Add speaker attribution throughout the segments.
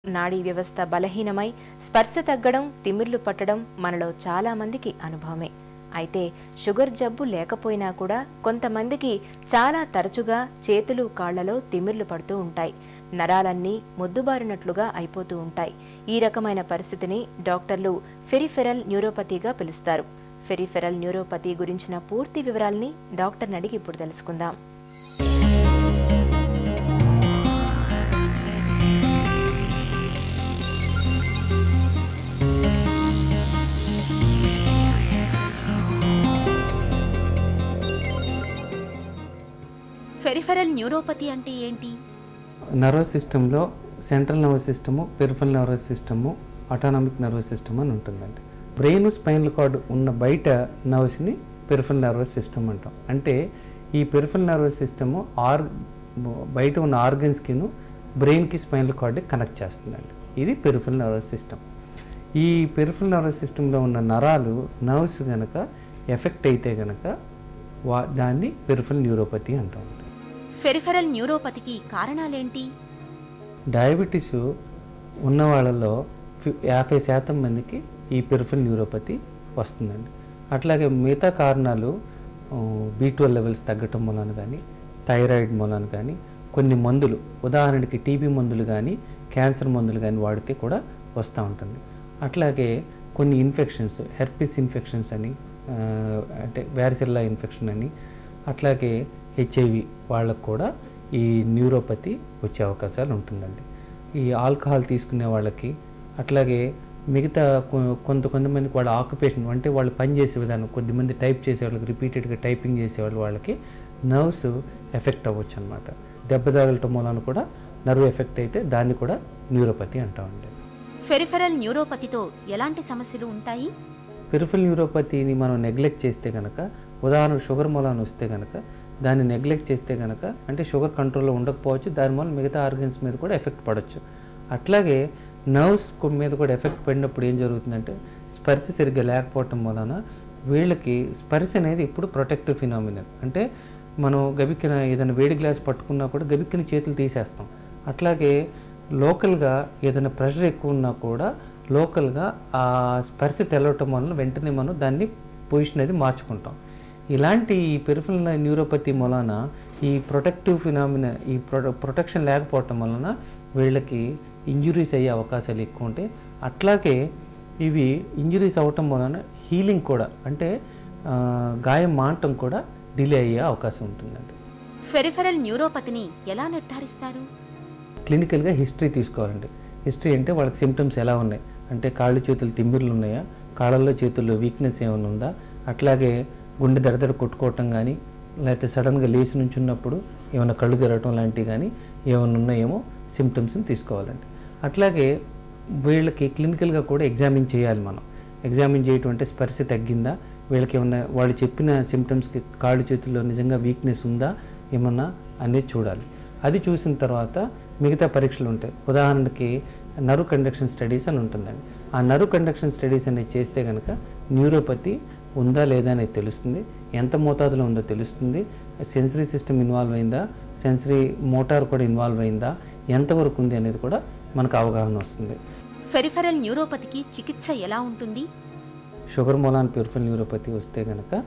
Speaker 1: నాడీ వ్యవస్థ బలహీనమై స్పర్శ తగ్గడం, తిమ్మిర్లు పట్టడం మనలో చాలా మందికి అనుభవమే. అయితే షుగర్ జబ్బు లేకపోయినా కూడా కొంతమందికి చాలా తరచుగా చేతులు, కాళ్లలో తిమ్మిర్లు పడుతూ ఉంటాయి. నరాలన్నీ మొద్దుబారినట్లుగా అయిపోతూ ఉంటాయి. ఈ రకమైన పరిస్థితిని డాక్టర్లు పెరిఫెరల్ న్యూరోపతిగా పిలుస్తారు. పెరిఫెరల్ న్యూరోపతి గురించిన పూర్తి వివరాల్ని డాక్టర్ని అడిగి ఇప్పుడు తెలుసుకుందాం.
Speaker 2: పెరిఫెరల్ న్యూరోపతి అంటే ఏంటి?
Speaker 3: నర్వస్ సిస్టంలో central nervous system, peripheral nervous system, autonomic nervous system అని ఉంటుందండి. బ్రెయిన్, స్పైనల్ కార్డ్ ఉన్న బయట నర్వస్ని పెరిఫెరల్ నర్వస్ సిస్టమ్ అంటాం. అంటే ఈ పెరిఫెరల్ నర్వస్ సిస్టము బయట ఉన్న ఆర్గన్స్కి బ్రెయిన్కి, స్పైనల్ కార్డ్కి కనెక్ట్ చేస్తుందండి. ఇది పెరిఫెరల్ నర్వస్ సిస్టమ్. ఈ పెరిఫెరల్ నర్వస్ సిస్టంలో ఉన్న నరాలు, నర్వ్స్ కనుక ఎఫెక్ట్ అయితే కనుక దాన్ని పెరిఫెరల్ న్యూరోపతి అంటాం.
Speaker 2: పెరిఫెరల్ న్యూరోపతికి కారణాలేంటి?
Speaker 3: డయాబెటీస్ ఉన్న వాళ్ళలో 50% మందికి ఈ పెరిఫెరల్ న్యూరోపతి వస్తుందండి. అట్లాగే మిగతా కారణాలు B12 లెవెల్స్ తగ్గటం మూలాన కానీ, థైరాయిడ్ మూలాన కానీ, కొన్ని మందులు, ఉదాహరణకి టీబీ మందులు కానీ, క్యాన్సర్ మందులు కానీ వాడితే కూడా వస్తూ ఉంటుంది. అట్లాగే కొన్ని ఇన్ఫెక్షన్స్, హెర్పిస్ ఇన్ఫెక్షన్స్ అని, అంటే వ్యారిసిల్లా ఇన్ఫెక్షన్ అని, అట్లాగే HIV వాళ్ళకు కూడా ఈ న్యూరోపతి వచ్చే అవకాశాలు ఉంటుందండి. ఈ ఆల్కహాల్ తీసుకునే వాళ్ళకి, అట్లాగే మిగతా కొంతమందికి వాళ్ళ ఆక్యుపేషన్, అంటే వాళ్ళు పనిచేసే విధానం, కొద్దిమంది టైప్ చేసే వాళ్ళకి, రిపీటెడ్గా టైపింగ్ చేసేవాళ్ళు, వాళ్ళకి నర్వ్స్ ఎఫెక్ట్ అవ్వచ్చు అనమాట. దెబ్బ తగలటం మూలాన కూడా నర్వ్ ఎఫెక్ట్ అయితే దాన్ని కూడా న్యూరోపతి అంటామండి.
Speaker 2: పెరిఫెరల్ న్యూరోపతితో ఎలాంటి సమస్యలు ఉంటాయి?
Speaker 3: పెరిఫెరల్ న్యూరోపతిని మనం నెగ్లెక్ట్ చేస్తే కనుక, ఉదాహరణకు షుగర్ మూలాన వస్తే కనుక, దాన్ని నెగ్లెక్ట్ చేస్తే కనుక, అంటే షుగర్ కంట్రోల్లో ఉండకపోవచ్చు, దాని వల్ల మిగతా ఆర్గన్స్ మీద కూడా ఎఫెక్ట్ పడవచ్చు. అట్లాగే నర్వ్స్ మీద కూడా ఎఫెక్ట్ పడినప్పుడు ఏం జరుగుతుందంటే, స్పర్శ సరిగ్గా లేకపోవటం వలన వీళ్ళకి స్పర్శ అనేది ఇప్పుడు ప్రొటెక్టివ్ ఫినామినల్. అంటే మనం గబిక్కిన ఏదైనా వేడి గ్లాస్ పట్టుకున్నా కూడా గబిక్కిన చేతులు తీసేస్తాం. అట్లాగే లోకల్గా ఏదైనా ప్రెషర్ ఎక్కువ ఉన్నా కూడా లోకల్గా ఆ స్పర్శ తెలవటం వలన వెంటనే మనం దాన్ని పొజిషన్ అది మార్చుకుంటాం. ఇలాంటి ఈ పెరిఫెరల్ న్యూరోపతి మూలాన ఈ ప్రొటెక్టివ్ ఫినామినా, ఈ ప్రొటెక్షన్ లేకపోవటం వలన వీళ్ళకి ఇంజురీస్ అయ్యే అవకాశాలు ఎక్కువ ఉంటాయి. అట్లాగే ఇవి ఇంజురీస్ అవ్వటం వలన హీలింగ్ కూడా, అంటే గాయం మానటం కూడా డిలే అయ్యే అవకాశం ఉంటుందండి.
Speaker 2: పెరిఫెరల్ న్యూరోపతిని ఎలా నిర్ధారిస్తారు?
Speaker 3: క్లినికల్గా హిస్టరీ తీసుకోవాలండి. హిస్టరీ అంటే వాళ్ళకి సిమ్టమ్స్ ఎలా ఉన్నాయి, అంటే కాళ్ళు చేతులు తిమ్మిర్లు ఉన్నాయా, కాళ్ళల్లో చేతుల్లో వీక్నెస్ ఏమైనా ఉందా, అట్లాగే గుండె దడదడ కొట్టుకోవటం కానీ, లేకపోతే సడన్గా లేచి నుంచున్నప్పుడు ఏమైనా కళ్ళు తిరగటం లాంటివి కానీ ఏమైనా ఉన్నాయేమో సిమ్టమ్స్ని తీసుకోవాలండి. అట్లాగే వీళ్ళకి క్లినికల్గా కూడా ఎగ్జామిన్ చేయాలి. మనం ఎగ్జామిన్ చేయటం అంటే స్పర్శ తగ్గిందా, వీళ్ళకి ఏమన్నా వాళ్ళు చెప్పిన సిమ్టమ్స్కి కాళ్ళు చేతుల్లో నిజంగా వీక్నెస్ ఉందా ఏమన్నా అనేది చూడాలి. అది చూసిన తర్వాత మిగతా పరీక్షలు ఉంటాయి. ఉదాహరణకి నర్వ్ కండక్షన్ స్టడీస్ అని ఉంటుందండి. ఆ నర్వ్ కండక్షన్ స్టడీస్ అనేది చేస్తే కనుక న్యూరోపతి ఉందా లేదా అనేది తెలుస్తుంది, ఎంత మోతాదులో ఉందో తెలుస్తుంది, సెన్సరీ సిస్టమ్ ఇన్వాల్వ్ అయిందా, సెన్సరీ మోటార్ కూడా ఇన్వాల్వ్ అయిందా, ఎంతవరకు ఉంది అనేది కూడా మనకు అవగాహన వస్తుంది.
Speaker 2: పెరిఫెరల్ న్యూరోపతికి చికిత్స ఎలా ఉంటుంది?
Speaker 3: షుగర్ మూలాన పెరిఫెరల్ న్యూరోపతి వస్తే కనుక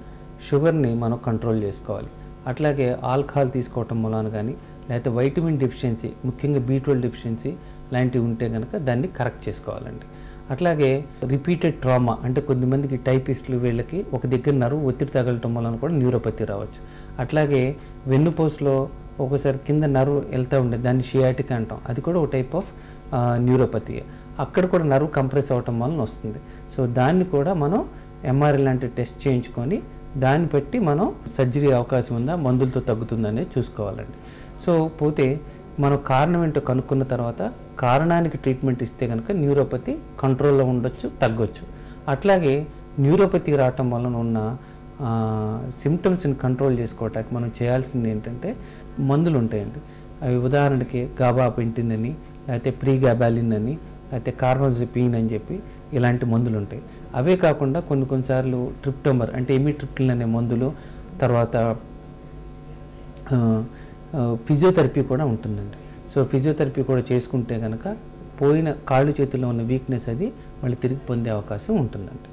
Speaker 3: షుగర్ని మనం కంట్రోల్ చేసుకోవాలి. అట్లాగే ఆల్కహాల్ తీసుకోవటం మూలాన కానీ, లేకపోతే వైటమిన్ డెఫిషియన్సీ, ముఖ్యంగా B12 డెఫిషియన్సీ లాంటివి ఉంటే కనుక దాన్ని కరెక్ట్ చేసుకోవాలండి. అట్లాగే రిపీటెడ్ ట్రామా, అంటే కొద్దిమందికి టైపిస్టులు, వీళ్ళకి ఒక దగ్గర నర్వ్ ఒత్తిడి తగలటం వలన కూడా న్యూరోపతి రావచ్చు. అట్లాగే వెన్నుపూసలో ఒకసారి కింద నర్వ్ వెళ్తూ ఉండేది, దాన్ని షియాటిక్ అంటాం, అది కూడా ఒక టైప్ ఆఫ్ న్యూరోపతి. అక్కడ కూడా నర్వ్ కంప్రెస్ అవ్వటం వలన వస్తుంది. సో దాన్ని కూడా మనం MRI లాంటి టెస్ట్ చేయించుకొని దాన్ని బట్టి మనం సర్జరీ అవకాశం ఉందా, మందులతో తగ్గుతుందనేది చూసుకోవాలండి. సో పోతే మనం కారణం ఏంటో కనుక్కున్న తర్వాత కారణానికి ట్రీట్మెంట్ ఇస్తే కనుక న్యూరోపతి కంట్రోల్లో ఉండొచ్చు, తగ్గొచ్చు. అట్లాగే న్యూరోపతి రావటం వలన ఉన్న సిమ్టమ్స్ని కంట్రోల్ చేసుకోవటానికి మనం చేయాల్సింది ఏంటంటే, మందులు ఉంటాయండి. అవి ఉదాహరణకి గాబాపెంటిన్ అని, లేకపోతే ప్రీగాబాలిన్ అని, లేకపోతే కార్బోజెపిన్ అని చెప్పి ఇలాంటి మందులు ఉంటాయి. అవే కాకుండా కొన్నిసార్లు ట్రిప్టోమర్, అంటే ఎమిట్రిప్టిన్ అనే మందులు, తర్వాత ఫిజియోథెరపీ కూడా ఉంటుందండి. సో ఫిజియోథెరపీ కూడా చేసుకుంటే కనుక పోయిన కాళ్ళు చేతుల్లో ఉన్న వీక్నెస్ అది మళ్ళీ తిరిగి పొందే అవకాశం ఉంటుందండి.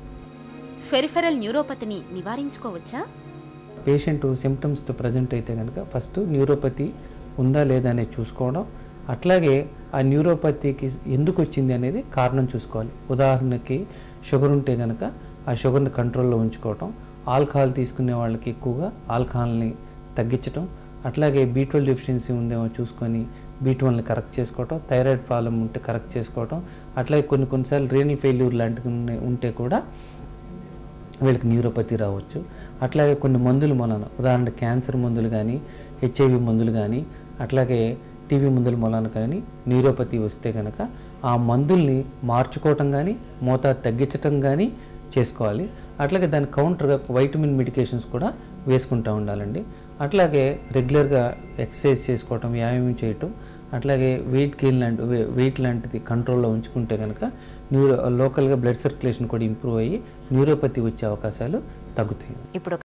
Speaker 2: పెరిఫెరల్ న్యూరోపతిని నివారించుకోవచ్చా?
Speaker 3: పేషెంట్ సిమ్టమ్స్తో ప్రజెంట్ అయితే కనుక ఫస్ట్ న్యూరోపతి ఉందా లేదా అనేది చూసుకోవడం, అట్లాగే ఆ న్యూరోపతికి ఎందుకు వచ్చింది అనేది కారణం చూసుకోవాలి. ఉదాహరణకి షుగర్ ఉంటే కనుక ఆ షుగర్ని కంట్రోల్లో ఉంచుకోవటం, ఆల్కహాల్ తీసుకునే వాళ్ళకి ఎక్కువగా ఆల్కహాల్ని తగ్గించటం, అట్లాగే B12 డెఫిషియన్సీ ఉందేమో చూసుకొని B12ని కరెక్ట్ చేసుకోవటం, థైరాయిడ్ ప్రాబ్లం ఉంటే కరెక్ట్ చేసుకోవటం, అట్లాగే కొన్నిసార్లు రీనల్ ఫెయిల్యూర్ లాంటివి ఉంటే కూడా వీళ్ళకి న్యూరోపతి రావచ్చు. అట్లాగే కొన్ని మందులు మూలాన, ఉదాహరణ క్యాన్సర్ మందులు కానీ, HIV మందులు కానీ, అట్లాగే టీబీ మందుల మూలాన కానీ న్యూరోపతి వస్తే కనుక ఆ మందుల్ని మార్చుకోవటం కానీ మోతాదు తగ్గించటం కానీ చేసుకోవాలి. అట్లాగే దాని కౌంటర్గా వైటమిన్ మెడికేషన్స్ కూడా వేసుకుంటూ ఉండాలండి. అట్లాగే రెగ్యులర్గా ఎక్సర్సైజ్ చేసుకోవటం, వ్యాయామం చేయటం, అట్లాగే వెయిట్ లాంటిది కంట్రోల్లో ఉంచుకుంటే కనుక లోకల్గా బ్లడ్ సర్క్యులేషన్ కూడా ఇంప్రూవ్ అయ్యి న్యూరోపతి వచ్చే అవకాశాలు తగ్గుతాయి.
Speaker 1: ఇప్పుడు